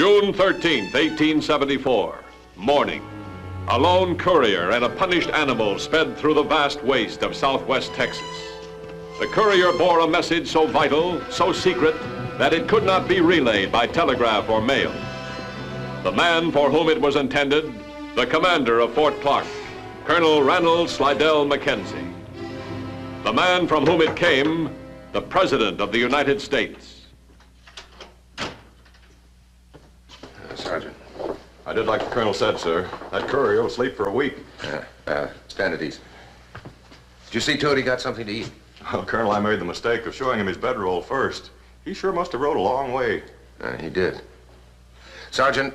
June 13th, 1874, morning. A lone courier and a punished animal sped through the vast waste of southwest Texas. The courier bore a message so vital, so secret, that it could not be relayed by telegraph or mail. The man for whom it was intended, the commander of Fort Clark, Colonel Ranald Slidell Mackenzie. The man from whom it came, the President of the United States. Sergeant. I did like the Colonel said, sir. That courier will sleep for a week. Stand at ease. Did you see to it he got something to eat? Well, Colonel, I made the mistake of showing him his bedroll first. He sure must have rode a long way. He did. Sergeant,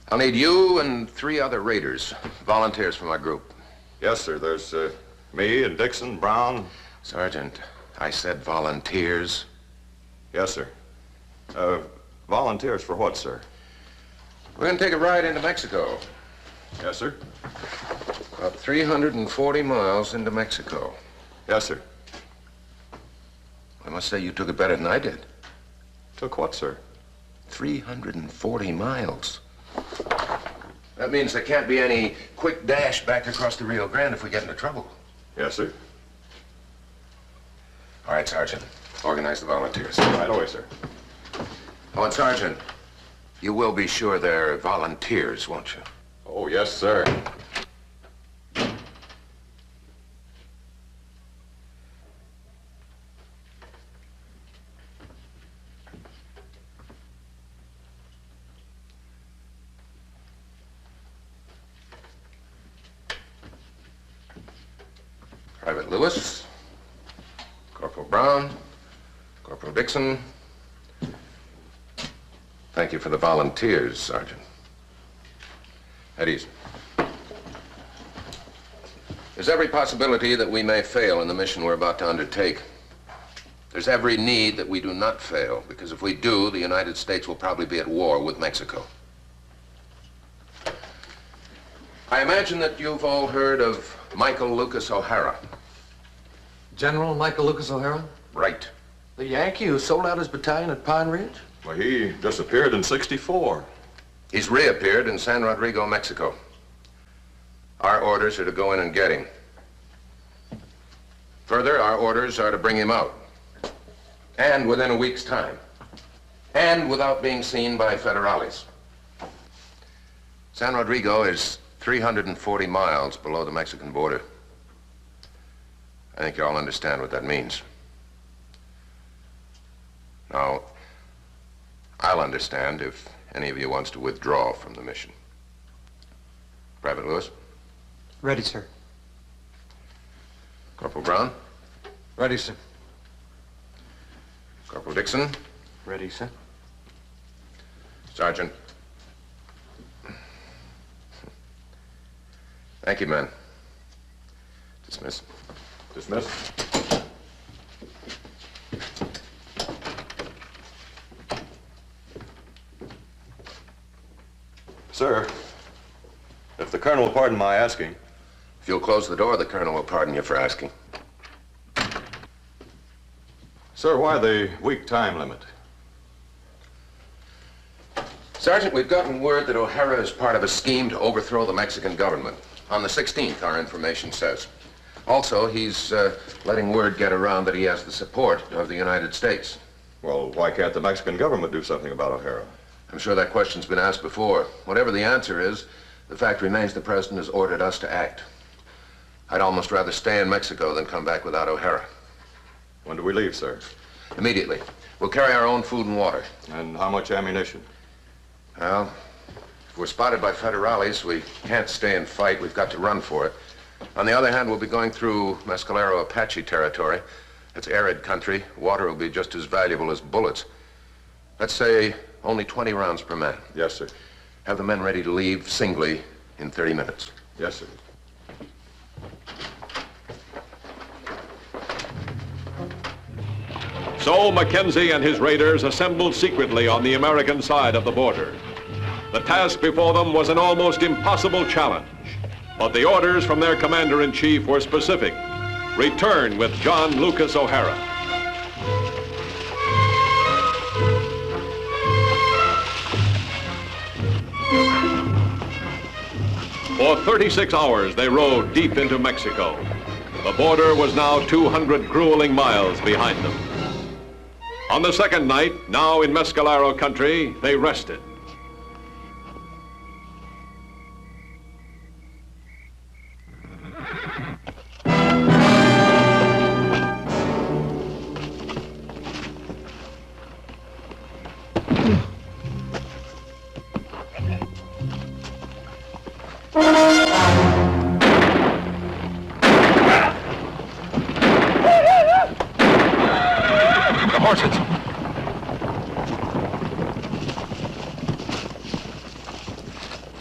I'll need you and 3 other raiders, volunteers for my group. Yes, sir. There's me and Dixon, Brown. Sergeant, I said volunteers. Yes, sir. Volunteers for what, sir? We're going to take a ride into Mexico. Yes, sir. About 340 miles into Mexico. Yes, sir. I must say you took it better than I did. Took what, sir? 340 miles. That means there can't be any quick dash back across the Rio Grande if we get into trouble. Yes, sir. All right, Sergeant. Organize the volunteers. Right away, sir. Oh, and Sergeant, you will be sure they're volunteers, won't you? Oh, yes, sir. Private Lewis, Corporal Brown, Corporal Dixon. Thank you for the volunteers, Sergeant. At ease. There's every possibility that we may fail in the mission we're about to undertake. There's every need that we do not fail, because if we do, the United States will probably be at war with Mexico. I imagine that you've all heard of Michael Lucas O'Hara. General Michael Lucas O'Hara? Right. The Yankee who sold out his battalion at Pine Ridge? Well, he disappeared in '64. He's reappeared in San Rodrigo, Mexico. Our orders are to go in and get him. Further, our orders are to bring him out. And within a week's time. And without being seen by federales. San Rodrigo is 340 miles below the Mexican border. I think you all understand what that means. Now, I'll understand if any of you wants to withdraw from the mission. Private Lewis? Ready, sir. Corporal Brown? Ready, sir. Corporal Dixon? Ready, sir. Sergeant? Thank you, men. Dismiss. Dismissed. Sir, if the Colonel will pardon my asking. If you'll close the door, the Colonel will pardon you for asking. Sir, why the week time limit? Sergeant, we've gotten word that O'Hara is part of a scheme to overthrow the Mexican government. On the 16th, our information says. Also, he's letting word get around that he has the support of the United States. Well, why can't the Mexican government do something about O'Hara? I'm sure that question's been asked before. Whatever the answer is, the fact remains the President has ordered us to act. I'd almost rather stay in Mexico than come back without O'Hara. When do we leave, sir? Immediately. We'll carry our own food and water. And how much ammunition? Well, if we're spotted by federales, we can't stay and fight. We've got to run for it. On the other hand, we'll be going through Mescalero Apache territory. It's arid country. Water will be just as valuable as bullets. Let's say only 20 rounds per man. Yes, sir. Have the men ready to leave singly in 30 minutes. Yes, sir. So Mackenzie and his raiders assembled secretly on the American side of the border. The task before them was an almost impossible challenge, but the orders from their commander-in-chief were specific. Return with John Lucas O'Hara. For 36 hours, they rode deep into Mexico. The border was now 200 grueling miles behind them. On the second night, now in Mescalero country, they rested.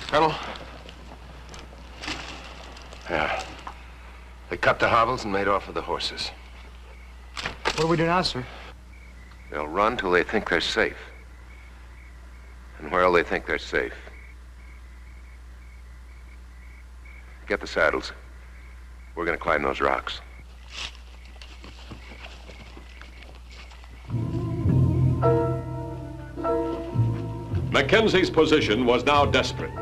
Colonel? Yeah. They cut the hobbles and made off with the horses. What do we do now, sir? They'll run till they think they're safe. And where'll they think they're safe? Get the saddles. We're gonna climb those rocks. Mackenzie's position was now desperate.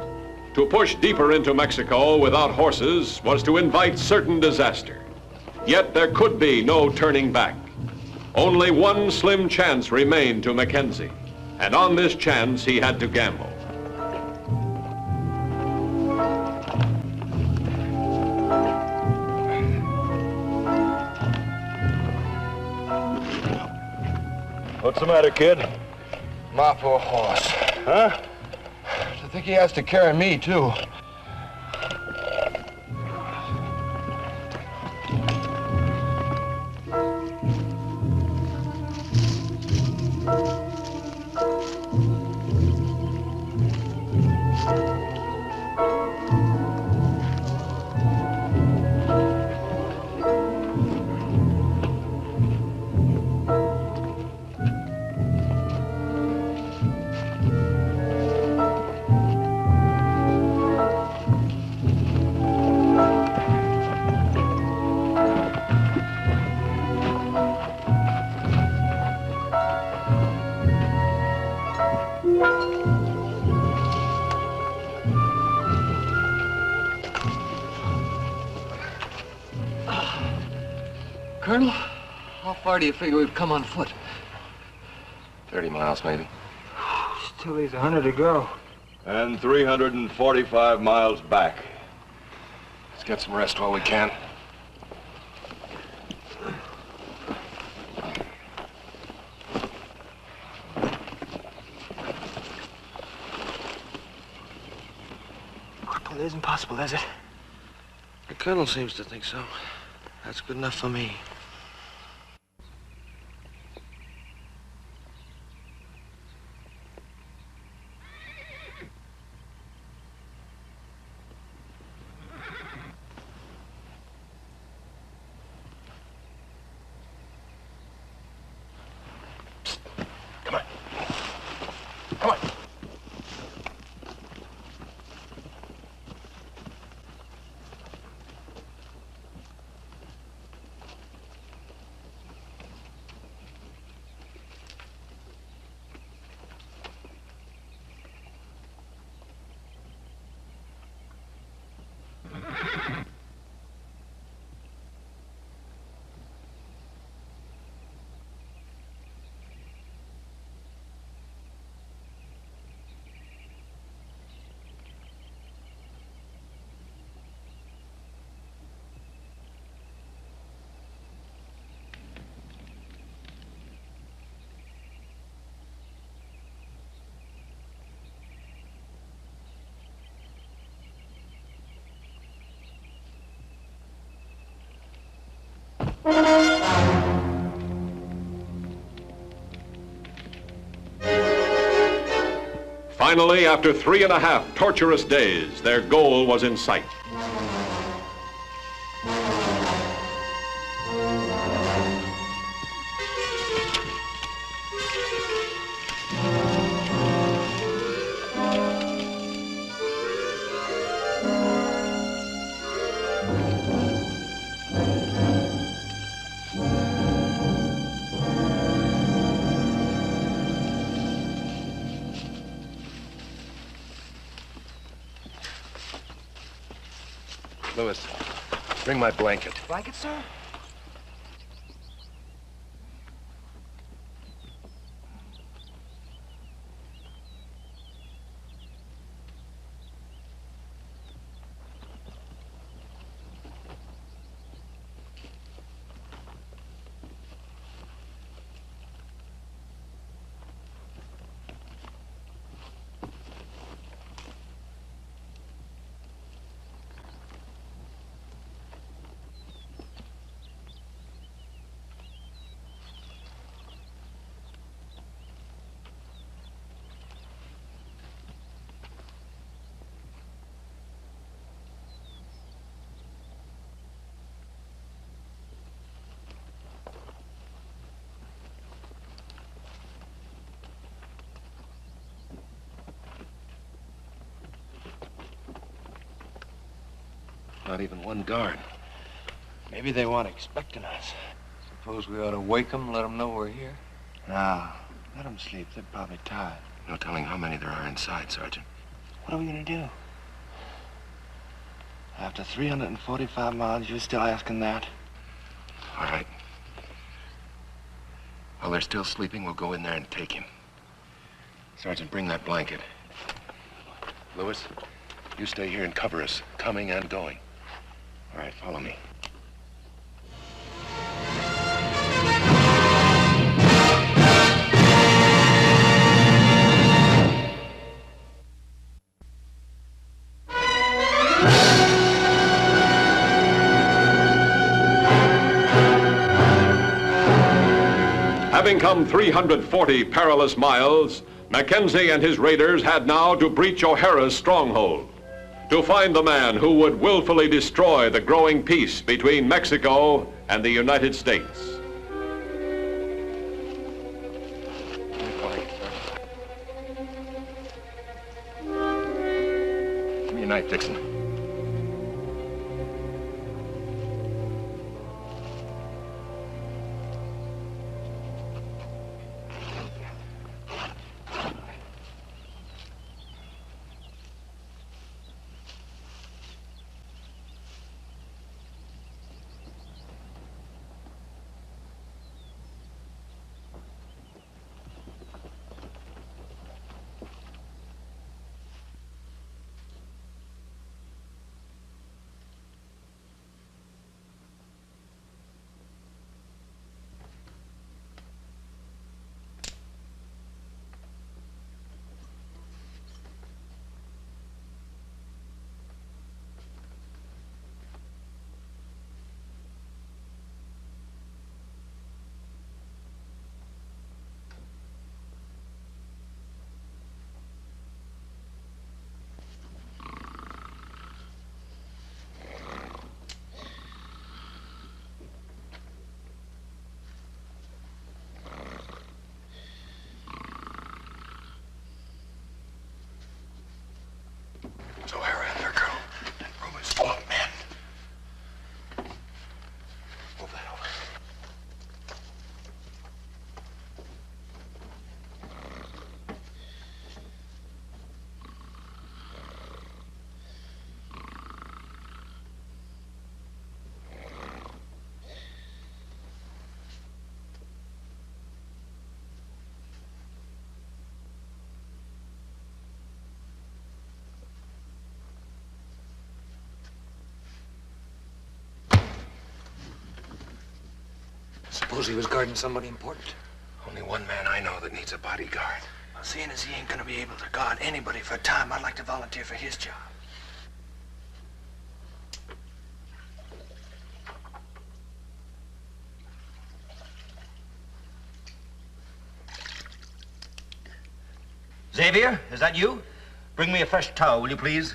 To push deeper into Mexico without horses was to invite certain disaster. Yet there could be no turning back. Only one slim chance remained to Mackenzie, and on this chance he had to gamble. What's the matter, kid? My poor horse. Huh? I think he has to carry me, too. Colonel, how far do you figure we've come on foot? 30 miles, maybe. Still leaves 100 to go. And 345 miles back. Let's get some rest while we can. Well, it isn't possible, is it? The Colonel seems to think so. That's good enough for me. Come on. Come on. Finally, after 3.5 torturous days, their goal was in sight. Lewis, bring my blanket. Blanket, sir? Not even one guard. Maybe they weren't expecting us. Suppose we ought to wake them, let them know we're here? No, let them sleep. They're probably tired. No telling how many there are inside, Sergeant. What are we gonna do? After 345 miles, you're still asking that? All right. While they're still sleeping, we'll go in there and take him. Sergeant, bring that blanket. Lewis, you stay here and cover us, coming and going. All right, follow me. Having come 340 perilous miles, Mackenzie and his raiders had now to breach O'Hara's stronghold, to find the man who would willfully destroy the growing peace between Mexico and the United States. Give me a knife, Dixon. It's O'Hara and their girl. That room is full of men. Move that over. Suppose he was guarding somebody important. Only one man I know that needs a bodyguard. Well, seeing as he ain't gonna be able to guard anybody for a time, I'd like to volunteer for his job. Xavier, is that you? Bring me a fresh towel, will you please?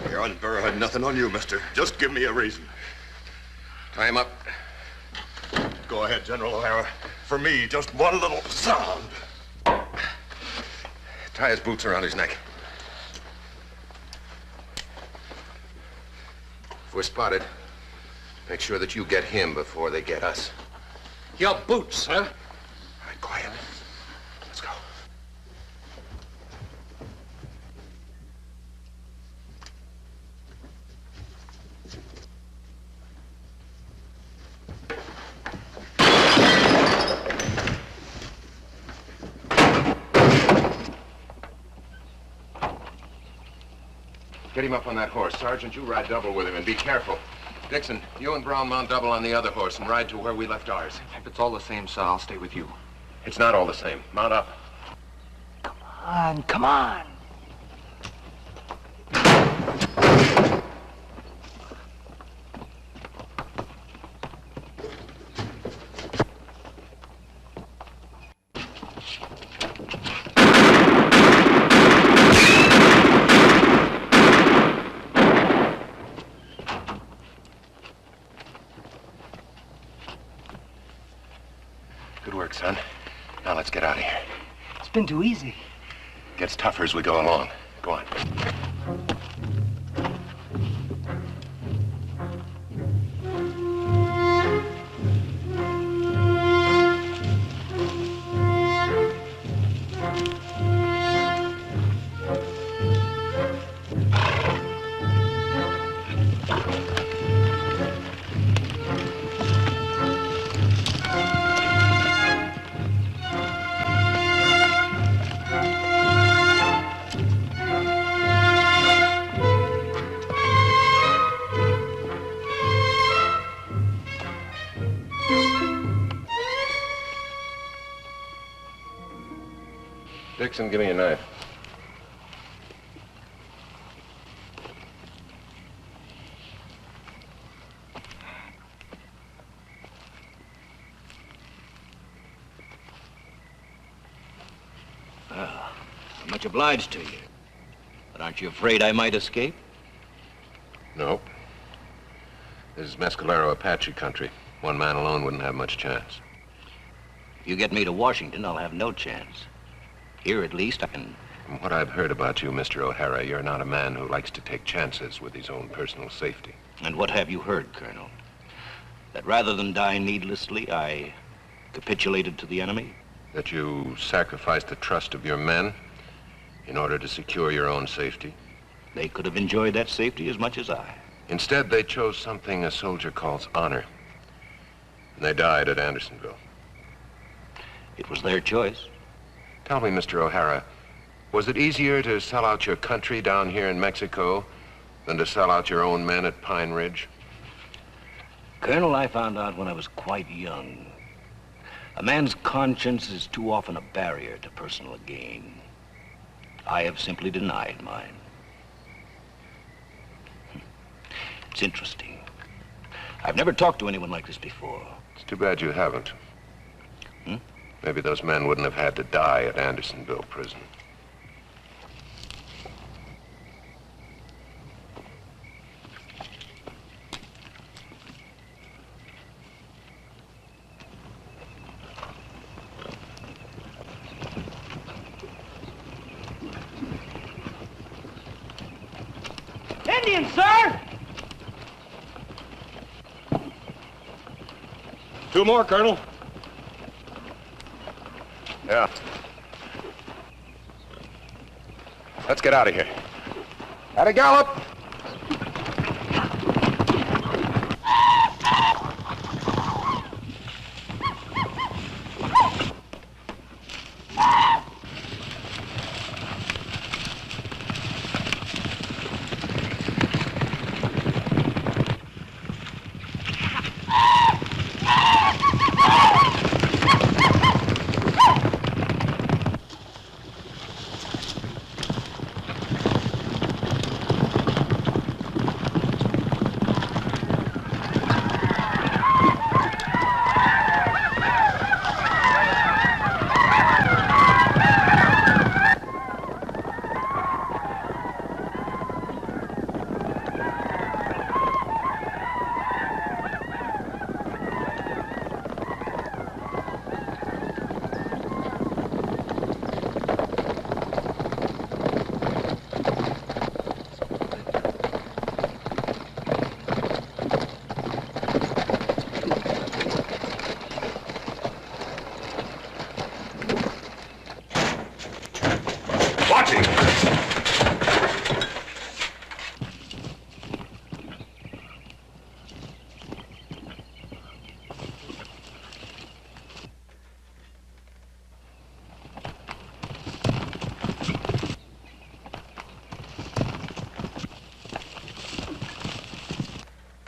Your unbur had nothing on you, mister. Just give me a reason. Tie him up. Go ahead, General O'Hara. For me, just one little sound. Tie his boots around his neck. If we're spotted, make sure that you get him before they get us. Your boots, huh? All right, quiet. Get him up on that horse. Sergeant, you ride double with him and be careful. Dixon, you and Brown mount double on the other horse and ride to where we left ours. If it's all the same, sir, I'll stay with you. It's not all the same. Mount up. Come on. Good work, son. Now let's get out of here. It's been too easy. Gets tougher as we go along. Go on. Dixon, give me a knife. I'm much obliged to you. But aren't you afraid I might escape? No. This is Mescalero Apache country. One man alone wouldn't have much chance. If you get me to Washington, I'll have no chance. Here, at least, I can... From what I've heard about you, Mr. O'Hara, you're not a man who likes to take chances with his own personal safety. And what have you heard, Colonel? That rather than die needlessly, I capitulated to the enemy? That you sacrificed the trust of your men in order to secure your own safety? They could have enjoyed that safety as much as I. Instead, they chose something a soldier calls honor. And they died at Andersonville. It was their choice. Tell me, Mr. O'Hara, was it easier to sell out your country down here in Mexico than to sell out your own men at Pine Ridge? Colonel, I found out when I was quite young. A man's conscience is too often a barrier to personal gain. I have simply denied mine. It's interesting. I've never talked to anyone like this before. It's too bad you haven't. Maybe those men wouldn't have had to die at Andersonville prison. Indians, sir! 2 more, Colonel. Yeah. Let's get out of here. At a gallop!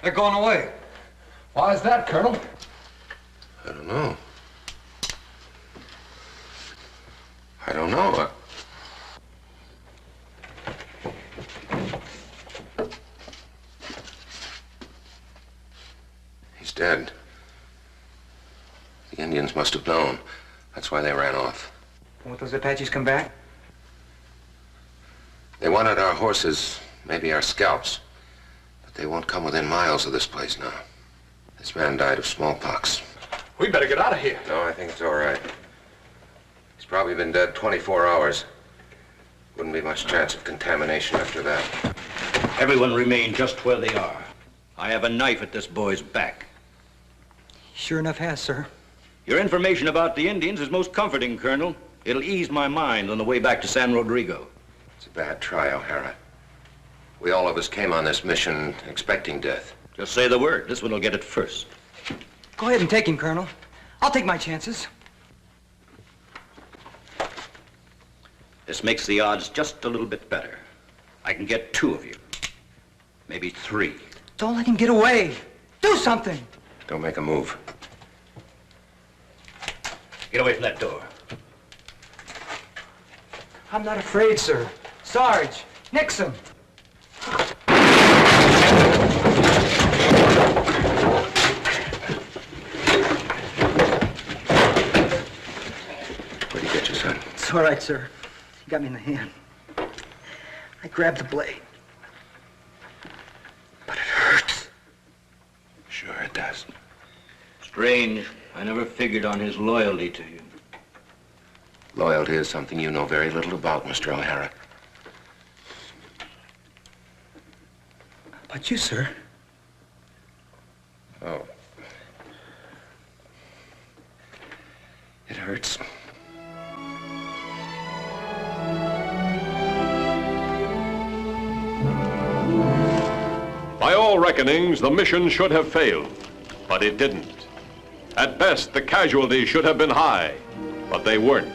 They're going away. Why is that, Colonel? I don't know. I don't know. He's dead. The Indians must have known. That's why they ran off. Won't those Apaches come back? They wanted our horses, maybe our scalps. But they won't come within miles of this place now. This man died of smallpox. We better get out of here. No, I think it's all right. He's probably been dead 24 hours. Wouldn't be much chance of contamination after that. Everyone remain just where they are. I have a knife at this boy's back. Sure enough has, sir. Your information about the Indians is most comforting, Colonel. It'll ease my mind on the way back to San Rodrigo. It's a bad try, O'Hara. We all of us came on this mission expecting death. Just say the word. This one will get it first. Go ahead and take him, Colonel. I'll take my chances. This makes the odds just a little bit better. I can get 2 of you. Maybe 3. Don't let him get away. Do something. Don't make a move. Get away from that door. I'm not afraid, sir. Sarge, Nixon. Where'd you get your son? It's all right, sir. He got me in the hand. I grabbed the blade. But it hurts. Sure it does. Strange. I never figured on his loyalty to you. Loyalty is something you know very little about, Mr. O'Hara. But you, sir. Oh. It hurts. By all reckonings, the mission should have failed, but it didn't. At best, the casualties should have been high, but they weren't.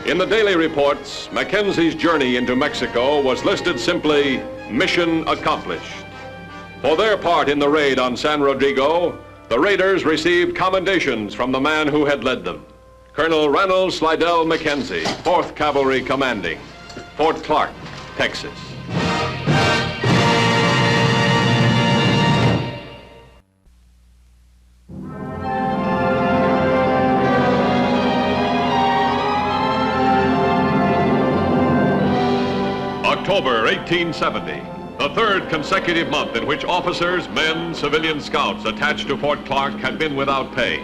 In the daily reports, Mackenzie's journey into Mexico was listed simply, "Mission accomplished." For their part in the raid on San Rodrigo, the raiders received commendations from the man who had led them, Colonel Ranald Slidell Mackenzie, 4th Cavalry Commanding, Fort Clark, Texas. October 1870, the 3rd consecutive month in which officers, men, civilian scouts attached to Fort Clark had been without pay.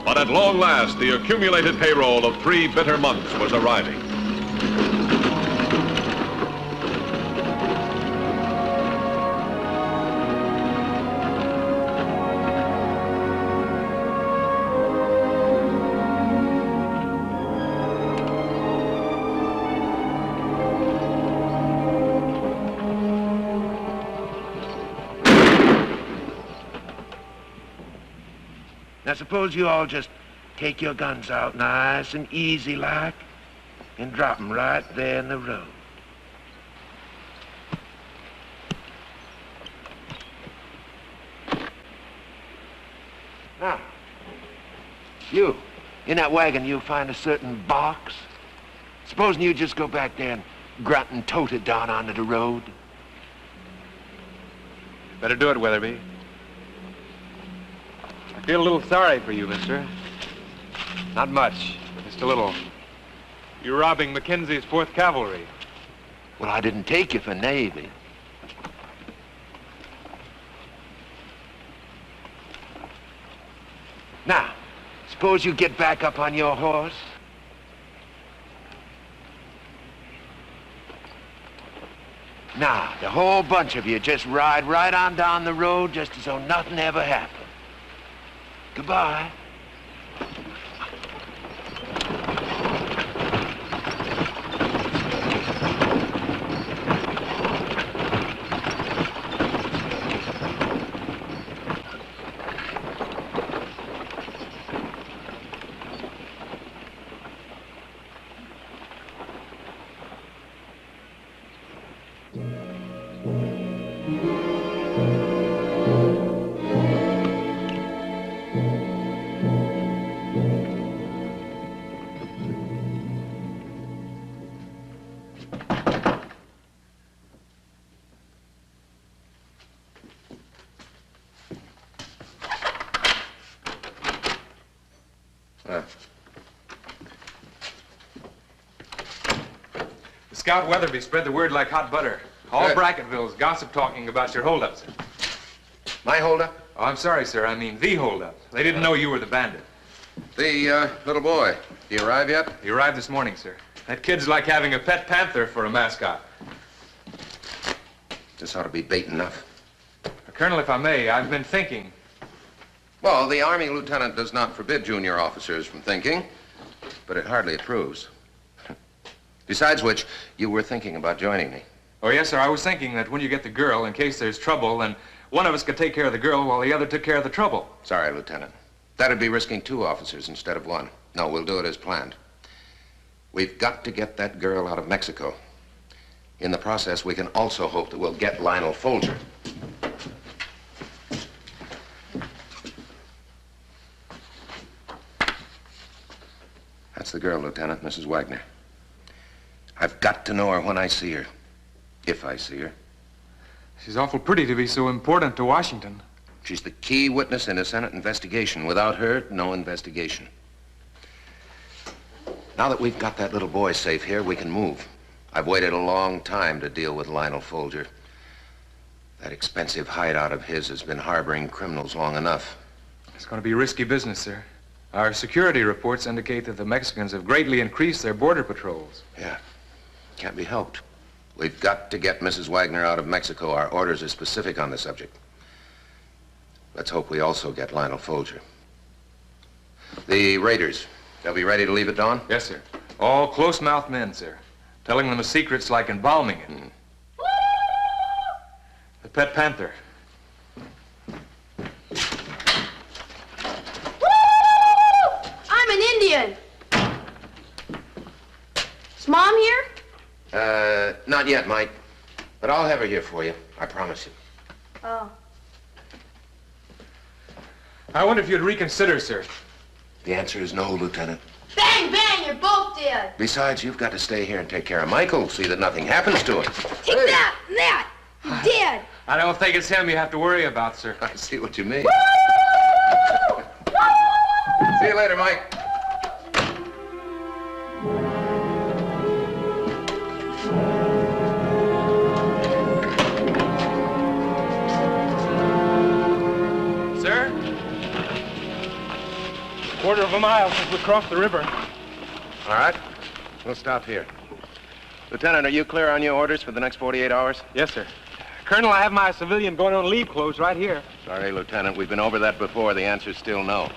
But at long last, the accumulated payroll of 3 bitter months was arriving. Now, suppose you all just take your guns out nice and easy like and drop them right there in the road. Now, you, in that wagon, you'll find a certain box. Supposing you just go back there and grunt and tote it down onto the road. Better do it, Weatherby. I feel a little sorry for you, mister. Not much, just a little. You're robbing Mackenzie's 4th Cavalry. Well, I didn't take you for Navy. Now, suppose you get back up on your horse. Now, the whole bunch of you just ride right on down the road just as though nothing ever happened. Goodbye. Scout Weatherby spread the word like hot butter. All Bracketville's gossip talking about your holdups. My holdup? Oh, I'm sorry, sir. I mean the holdup. They didn't know you were the bandit. The little boy. He arrive yet? He arrived this morning, sir. That kid's like having a pet panther for a mascot. This ought to be bait enough. Colonel, if I may, I've been thinking. Well, the Army lieutenant does not forbid junior officers from thinking, but it hardly approves. Besides which, you were thinking about joining me. Oh, yes, sir. I was thinking that when you get the girl, in case there's trouble, then one of us could take care of the girl while the other took care of the trouble. Sorry, Lieutenant. That'd be risking 2 officers instead of 1. No, we'll do it as planned. We've got to get that girl out of Mexico. In the process, we can also hope that we'll get Lionel Folger. That's the girl, Lieutenant, Mrs. Wagner. I've got to know her when I see her. If I see her. She's awful pretty to be so important to Washington. She's the key witness in a Senate investigation. Without her, no investigation. Now that we've got that little boy safe here, we can move. I've waited a long time to deal with Lionel Folger. That expensive hideout of his has been harboring criminals long enough. It's going to be risky business, sir. Our security reports indicate that the Mexicans have greatly increased their border patrols. Yeah. Can't be helped. We've got to get Mrs. Wagner out of Mexico. Our orders are specific on the subject. Let's hope we also get Lionel Folger. The raiders, they'll be ready to leave at dawn? Yes, sir. All close-mouthed men, sir. Telling them the secret's like embalming it. The pet panther. I'm an Indian. Is Mom here? Not yet, Mike. But I'll have her here for you. I promise you. Oh. I wonder if you'd reconsider, sir. The answer is no, Lieutenant. Bang, bang, you're both dead. Besides, you've got to stay here and take care of Michael. See that nothing happens to him. Take that and that. You're dead. I don't think it's him you have to worry about, sir. I see what you mean. See you later, Mike. Sir? Quarter of a mile since we crossed the river. All right. We'll stop here. Lieutenant, are you clear on your orders for the next 48 hours? Yes, sir. Colonel, I have my civilian going on leave clothes right here. Sorry, Lieutenant. We've been over that before. The answer's still no.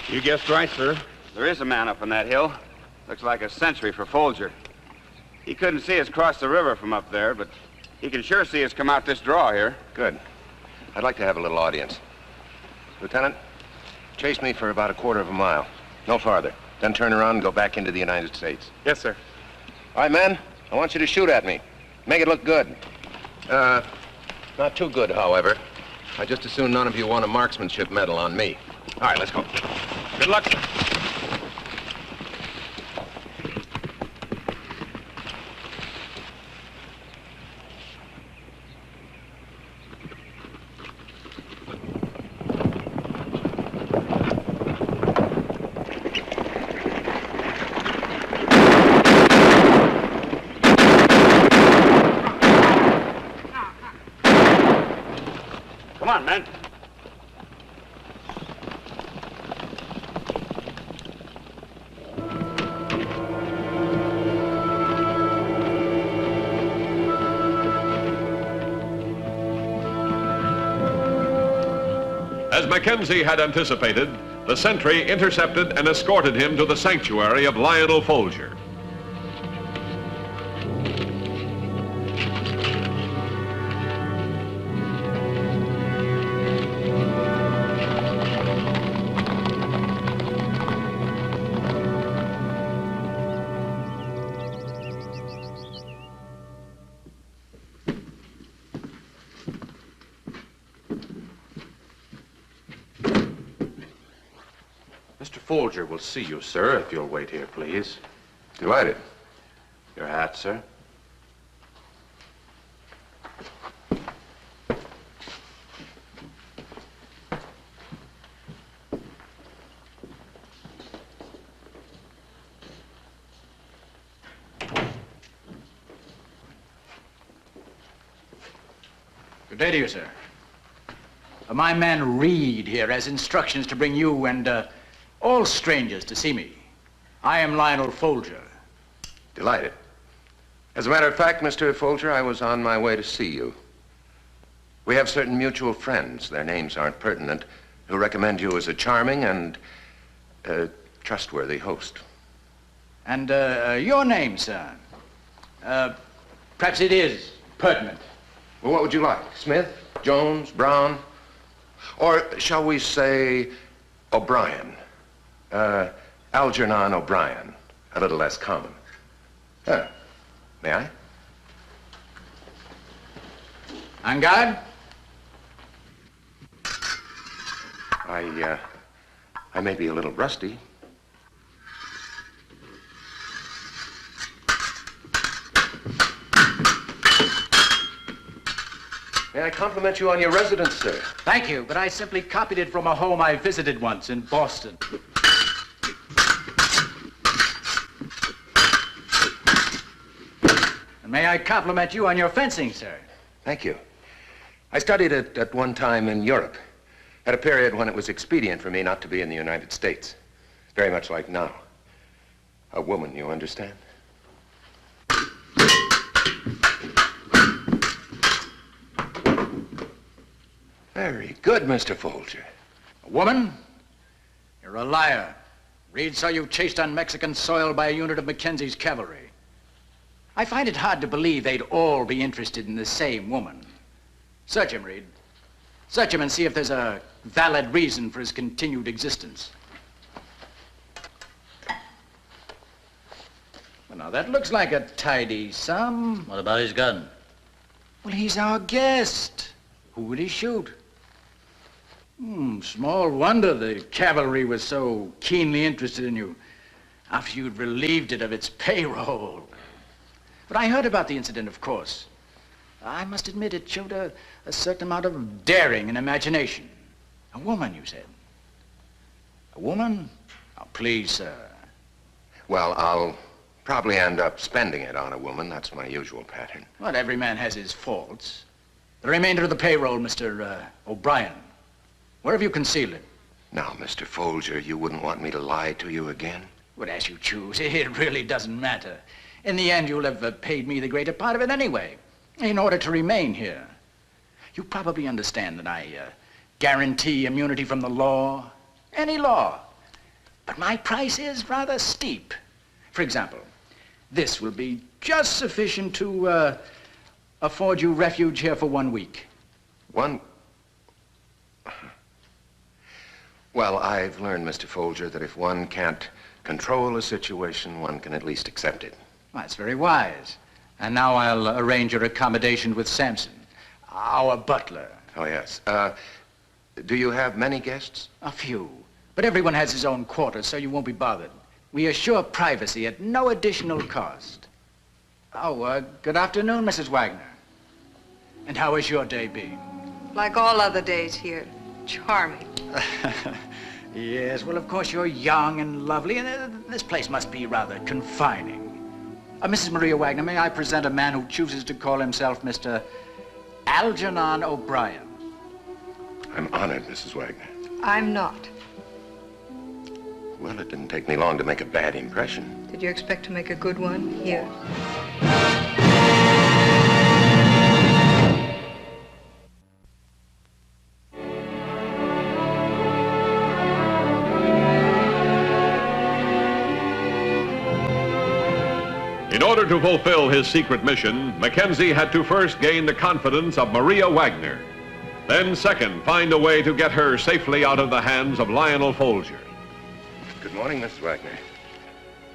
You guessed right, sir. There is a man up on that hill. Looks like a sentry for Folger. He couldn't see us cross the river from up there, but he can sure see us come out this draw here. Good. I'd like to have a little audience. Lieutenant, chase me for about a quarter of a mile. No farther. Then turn around and go back into the United States. Yes, sir. All right, men. I want you to shoot at me. Make it look good. Not too good, however. I just as soon none of you won a marksmanship medal on me. All right, let's go. Good luck, sir. Come on, men. As Mackenzie had anticipated, the sentry intercepted and escorted him to the sanctuary of Lionel Folger. Mr. Folger will see you, sir, if you'll wait here, please. Delighted. Your hat, sir. Good day to you, sir. My man Reed here has instructions to bring you and all strangers to see me. I am Lionel Folger. Delighted. As a matter of fact, Mr. Folger, I was on my way to see you. We have certain mutual friends, their names aren't pertinent, who recommend you as a charming and trustworthy host. And your name, sir? Perhaps it is pertinent. Well, what would you like? Smith? Jones? Brown? Or shall we say O'Brien? Algernon O'Brien. A little less common. May I? On guard? I may be a little rusty. May I compliment you on your residence, sir? Thank you, but I simply copied it from a home I visited once in Boston. And may I compliment you on your fencing, sir? Thank you. I studied it at one time in Europe, at a period when it was expedient for me not to be in the United States. Very much like now. A woman, you understand? Very good, Mr. Folger. A woman? You're a liar. Reed saw you chased on Mexican soil by a unit of Mackenzie's cavalry. I find it hard to believe they'd all be interested in the same woman. Search him, Reed. Search him and see if there's a valid reason for his continued existence. Well, now, that looks like a tidy sum. What about his gun? Well, he's our guest. Who would he shoot? Small wonder the cavalry was so keenly interested in you after you'd relieved it of its payroll. But I heard about the incident, of course. I must admit it showed a certain amount of daring and imagination. A woman, you said. A woman? Oh, please, sir. Well, I'll probably end up spending it on a woman. That's my usual pattern. Well, every man has his faults. The remainder of the payroll, Mr. O'Brien. Where have you concealed it? Now, Mr. Folger, you wouldn't want me to lie to you again? Well, as you choose. It really doesn't matter. In the end, you'll have paid me the greater part of it anyway, in order to remain here. You probably understand that I guarantee immunity from the law, any law. But my price is rather steep. For example, this will be just sufficient to afford you refuge here for 1 week. Well, I've learned, Mr. Folger, that if one can't control a situation, one can at least accept it. Well, that's very wise. And now I'll arrange your accommodation with Sampson, our butler. Oh, yes. Do you have many guests? A few. But everyone has his own quarters, so you won't be bothered. We assure privacy at no additional cost. Oh, good afternoon, Mrs. Wagner. And how has your day been? Like all other days here. Charming. Yes, well, of course, you're young and lovely, and this place must be rather confining. Mrs. Maria Wagner, may I present a man who chooses to call himself Mr. Algernon O'Brien? I'm honored, Mrs. Wagner. I'm not. Well, it didn't take me long to make a bad impression. Did you expect to make a good one? Here. In order to fulfill his secret mission, Mackenzie had to first gain the confidence of Maria Wagner. Then second, find a way to get her safely out of the hands of Lionel Folger. Good morning, Mrs. Wagner.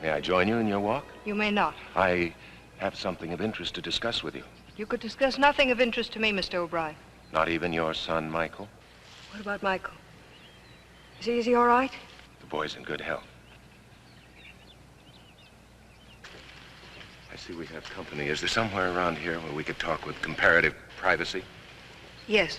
May I join you in your walk? You may not. I have something of interest to discuss with you. You could discuss nothing of interest to me, Mr. O'Brien. Not even your son, Michael? What about Michael? Is he all right? The boy's in good health. I see we have company. Is there somewhere around here where we could talk with comparative privacy? Yes.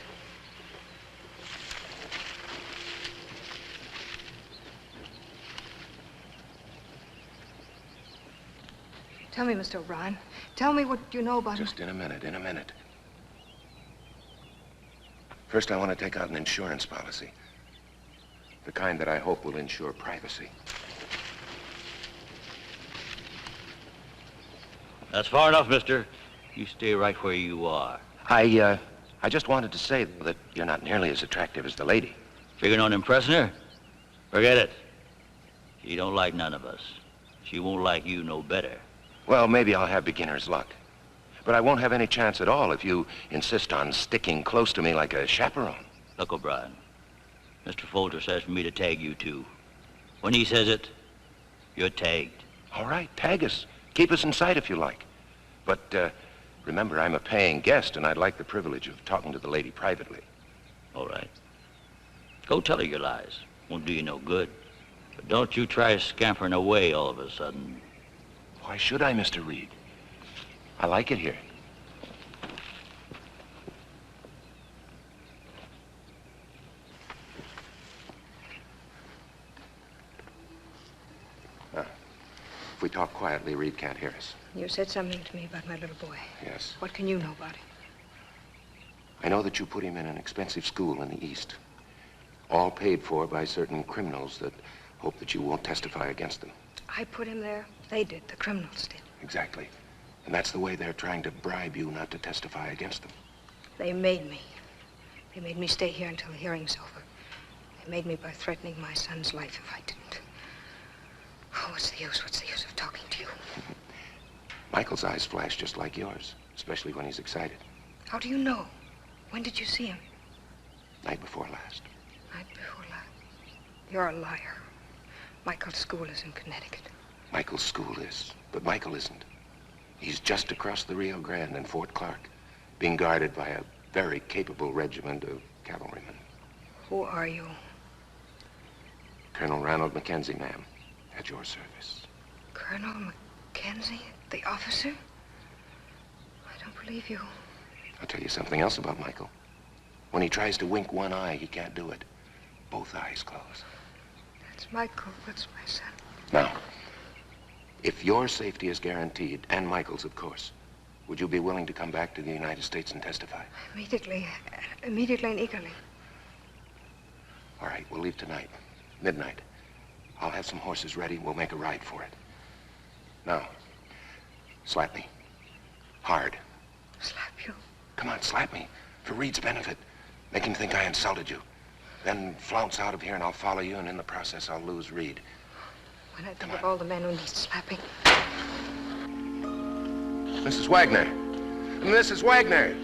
Tell me, Mr. O'Brien. Tell me what you know about him. Just in a minute. First, I want to take out an insurance policy. The kind that I hope will ensure privacy. That's far enough, mister. You stay right where you are. I just wanted to say that you're not nearly as attractive as the lady. Figuring on impressing her? Forget it. She don't like none of us. She won't like you no better. Well, maybe I'll have beginner's luck. But I won't have any chance at all if you insist on sticking close to me like a chaperone. Look, O'Brien. Mr. Folger says for me to tag you too. When he says it, you're tagged. All right, tag us. Keep us in sight if you like. But remember, I'm a paying guest, and I'd like the privilege of talking to the lady privately. All right. Go tell her your lies. Won't do you no good. But don't you try scampering away all of a sudden. Why should I, Mr. Reed? I like it here. If we talk quietly, Reed can't hear us. You said something to me about my little boy. Yes. What can you know about him? I know that you put him in an expensive school in the East. All paid for by certain criminals that hope that you won't testify against them. I put him there. They did. The criminals did. Exactly. And that's the way they're trying to bribe you not to testify against them. They made me. They made me stay here until the hearing's over. They made me by threatening my son's life if I didn't. Oh, what's the use? What's the use of talking to you? Michael's eyes flash just like yours, especially when he's excited. How do you know? When did you see him? Night before last. Night before last. You're a liar. Michael's school is in Connecticut. Michael's school is, but Michael isn't. He's just across the Rio Grande in Fort Clark, being guarded by a very capable regiment of cavalrymen. Who are you? Colonel Ronald Mackenzie, ma'am, at your service. Colonel Mackenzie, the officer? I don't believe you. I'll tell you something else about Michael. When he tries to wink one eye, he can't do it. Both eyes close. That's Michael. That's my son. Now, if your safety is guaranteed, and Michael's, of course, would you be willing to come back to the United States and testify? Immediately and eagerly. All right, we'll leave tonight, midnight. I'll have some horses ready, and we'll make a ride for it. Now, slap me. Hard. Slap you? Come on, slap me. For Reed's benefit. Make him think I insulted you. Then flounce out of here, and I'll follow you, and in the process, I'll lose Reed. When I think of all the men who need slapping. Mrs. Wagner. Mrs. Wagner.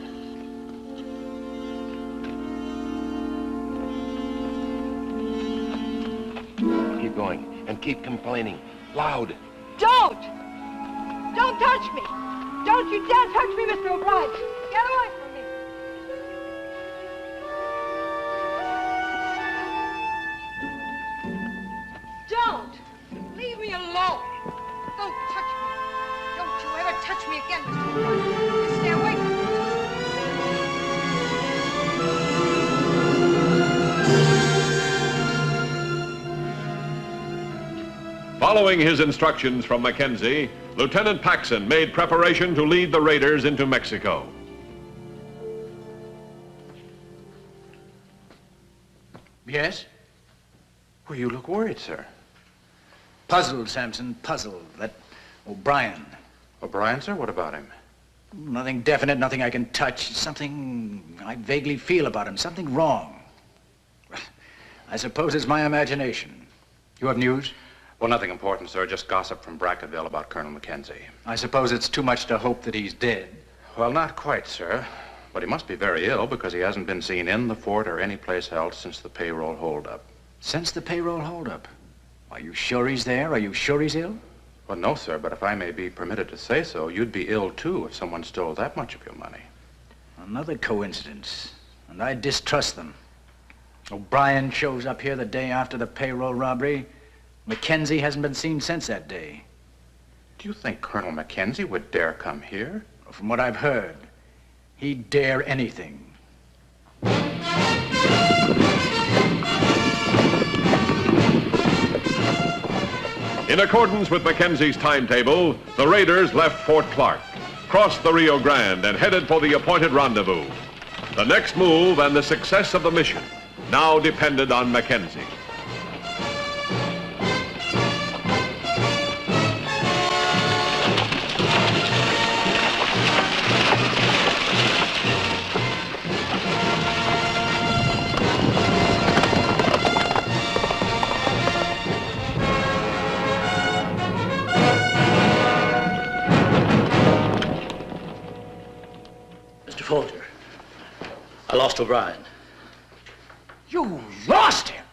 Keep going, and keep complaining. Loud. Don't! Don't touch me! Don't you dare touch me, Mr. O'Brien! Get away from me! Don't! Leave me alone! Don't touch me! Don't you ever touch me again, Mr. O'Brien! You stay away from me! Following his instructions from Mackenzie, Lieutenant Paxson made preparation to lead the raiders into Mexico. Yes? Well, you look worried, sir. Puzzled, Samson, puzzled. That O'Brien. O'Brien, sir? What about him? Nothing definite, nothing I can touch. Something I vaguely feel about him. Something wrong. I suppose it's my imagination. You have news? Well, nothing important, sir. Just gossip from Bracketville about Colonel Mackenzie. I suppose it's too much to hope that he's dead. Well, not quite, sir. But he must be very ill because he hasn't been seen in the fort or any place else since the payroll holdup. Since the payroll holdup? Are you sure he's there? Are you sure he's ill? Well, no, sir, but if I may be permitted to say so, you'd be ill, too, if someone stole that much of your money. Another coincidence, and I distrust them. O'Brien shows up here the day after the payroll robbery. Mackenzie hasn't been seen since that day. Do you think Colonel Mackenzie would dare come here? From what I've heard, he'd dare anything. In accordance with Mackenzie's timetable, the raiders left Fort Clark, crossed the Rio Grande, and headed for the appointed rendezvous. The next move and the success of the mission now depended on Mackenzie. Folger. I lost O'Brien. You lost him?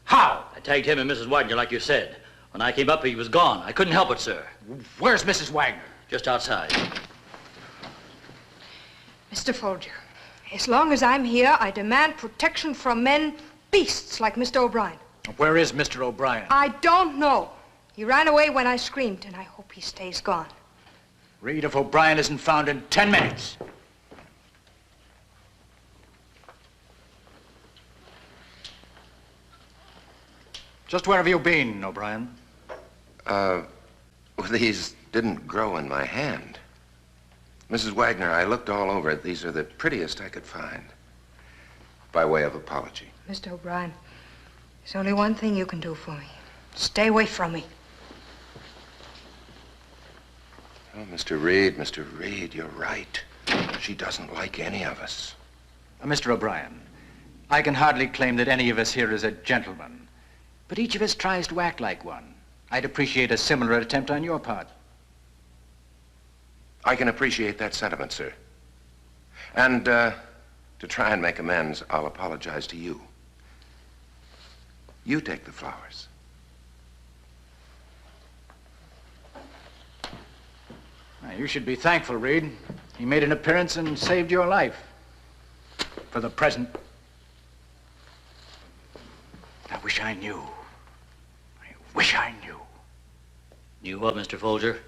How? I tagged him and Mrs. Wagner like you said. When I came up, he was gone. I couldn't help it, sir. Where's Mrs. Wagner? Just outside. Mr. Folger, as long as I'm here, I demand protection from men, beasts like Mr. O'Brien. Where is Mr. O'Brien? I don't know. He ran away when I screamed, and I hope he stays gone. Read if O'Brien isn't found in 10 minutes. Just where have you been, O'Brien? Well, these didn't grow in my hand. Mrs. Wagner, I looked all over. These are the prettiest I could find. By way of apology. Mr. O'Brien, there's only one thing you can do for me. Stay away from me. Oh, Mr. Reed, you're right. She doesn't like any of us. Mr. O'Brien, I can hardly claim that any of us here is a gentleman. But each of us tries to act like one. I'd appreciate a similar attempt on your part. I can appreciate that sentiment, sir. And, to try and make amends, I'll apologize to you. You take the flowers. Now, you should be thankful, Reed. He made an appearance and saved your life. For the present. I wish I knew. I wish I knew. You what, Mr. Folger?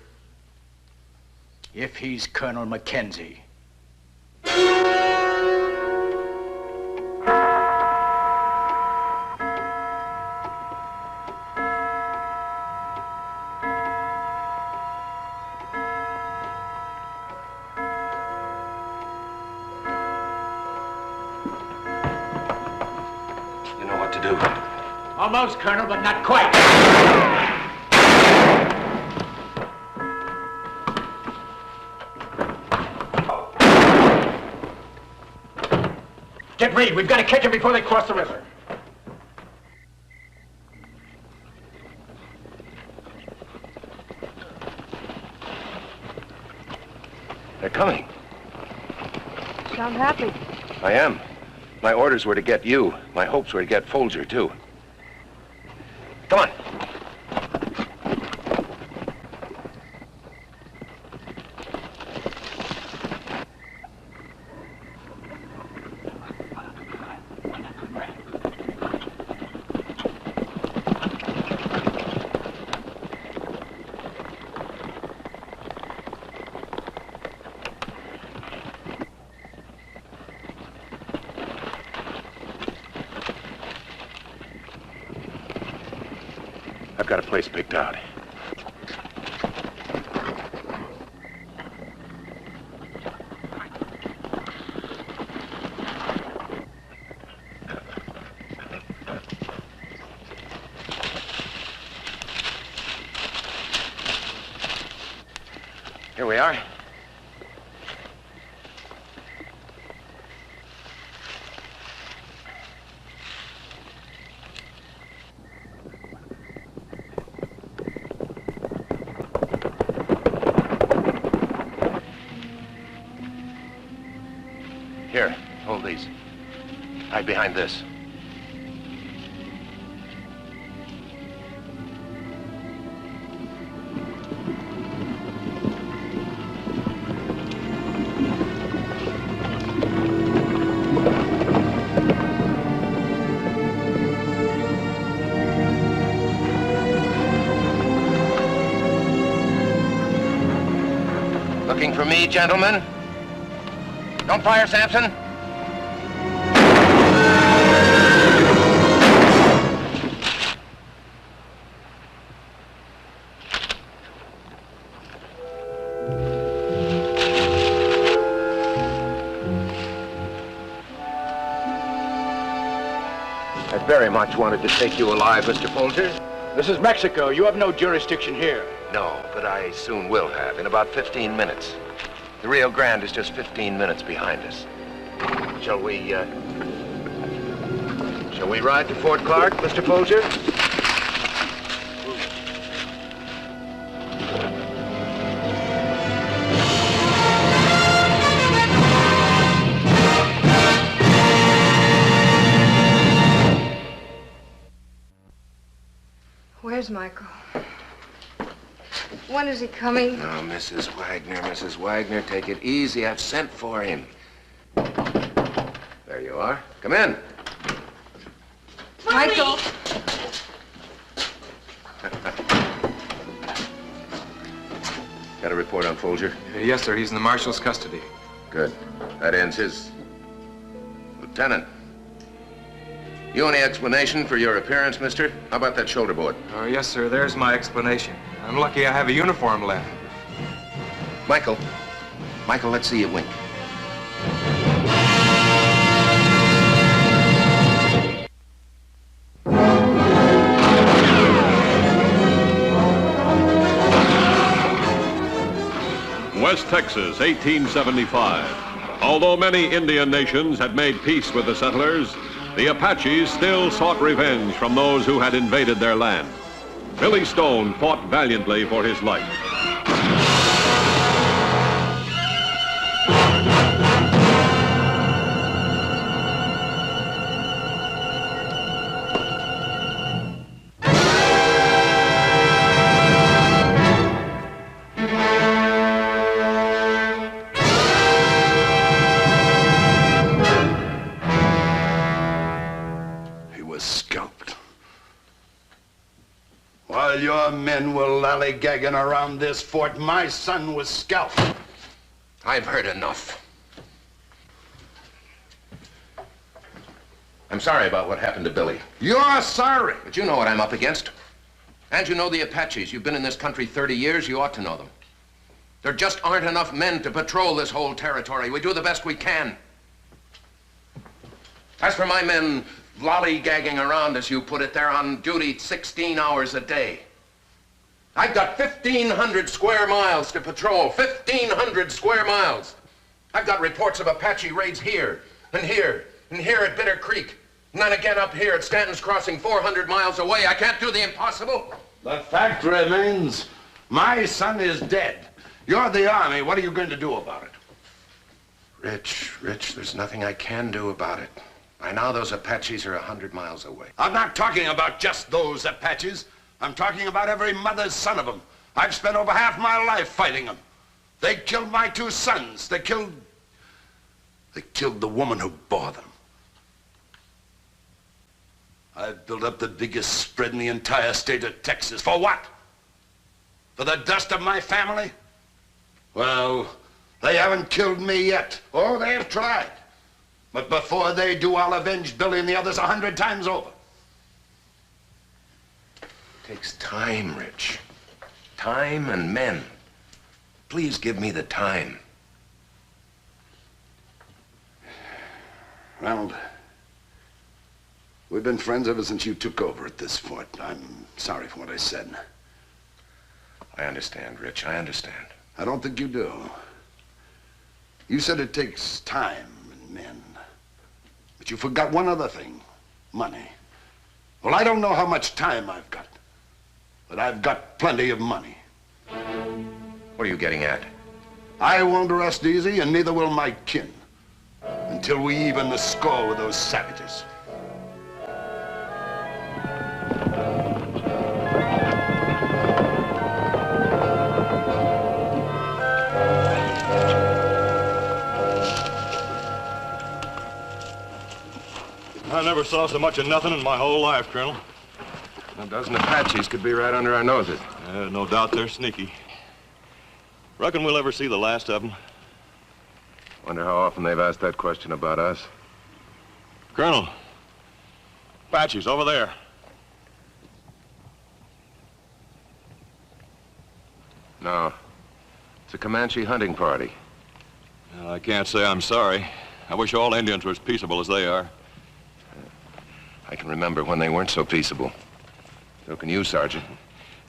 If he's Colonel Mackenzie. You know what to do. Almost, Colonel, but not quite. Get Reed. We've got to catch him before they cross the river. They're coming. Sound happy. I am. My orders were to get you. My hopes were to get Folger, too. Come on. I've got a place picked out. Here we are. hold these. Hide behind this. Looking for me, gentlemen? Don't fire, Sampson. I very much wanted to take you alive, Mr. Folger. This is Mexico. You have no jurisdiction here. No, but I soon will have, in about 15 minutes. The Rio Grande is just 15 minutes behind us. Shall we ride to Fort Clark, Mr. Folger? Where's Michael? When is he coming? No, Mrs. Wagner, take it easy. I've sent for him. There you are. Come in. Michael! Got a report on Folger? Yes, sir. He's in the marshal's custody. Good. That ends his... Lieutenant. You any explanation for your appearance, mister? How about that shoulder board? Oh, yes, sir. There's my explanation. I'm lucky I have a uniform left. Michael, let's see you wink. West Texas, 1875. Although many Indian nations had made peace with the settlers, the Apaches still sought revenge from those who had invaded their land. Billy Stone fought valiantly for his life. He was scalped. While your men were lollygagging around this fort, my son was scalped. I've heard enough. I'm sorry about what happened to Billy. You're sorry. But you know what I'm up against. And you know the Apaches. You've been in this country 30 years. You ought to know them. There just aren't enough men to patrol this whole territory. We do the best we can. As for my men lollygagging around, as you put it, they're on duty 16 hours a day. I've got 1,500 square miles to patrol. 1,500 square miles. I've got reports of Apache raids here, and here, and here at Bitter Creek. And then again up here at Stanton's Crossing, 400 miles away. I can't do the impossible. The fact remains, my son is dead. You're the Army. What are you going to do about it? Rich, there's nothing I can do about it. By now, those Apaches are 100 miles away. I'm not talking about just those Apaches. I'm talking about every mother's son of them. I've spent over half my life fighting them. They killed my 2 sons. They killed the woman who bore them. I've built up the biggest spread in the entire state of Texas. For what? For the dust of my family? Well, they haven't killed me yet. Oh, they have tried. But before they do, I'll avenge Billy and the others 100 times over. It takes time, Rich. Time and men. Please give me the time. Ronald, we've been friends ever since you took over at this fort. I'm sorry for what I said. I understand, Rich. I understand. I don't think you do. You said it takes time and men. But you forgot one other thing. Money. Well, I don't know how much time I've got. But I've got plenty of money. What are you getting at? I won't rest easy, and neither will my kin. until we even the score with those savages. I never saw so much of nothing in my whole life, Colonel. A dozen Apaches could be right under our noses. No doubt they're sneaky. Reckon we'll ever see the last of them. Wonder how often they've asked that question about us. Colonel, Apaches over there. No. It's a Comanche hunting party. Well, I can't say I'm sorry. I wish all Indians were as peaceable as they are. I can remember when they weren't so peaceable. So can you, Sergeant.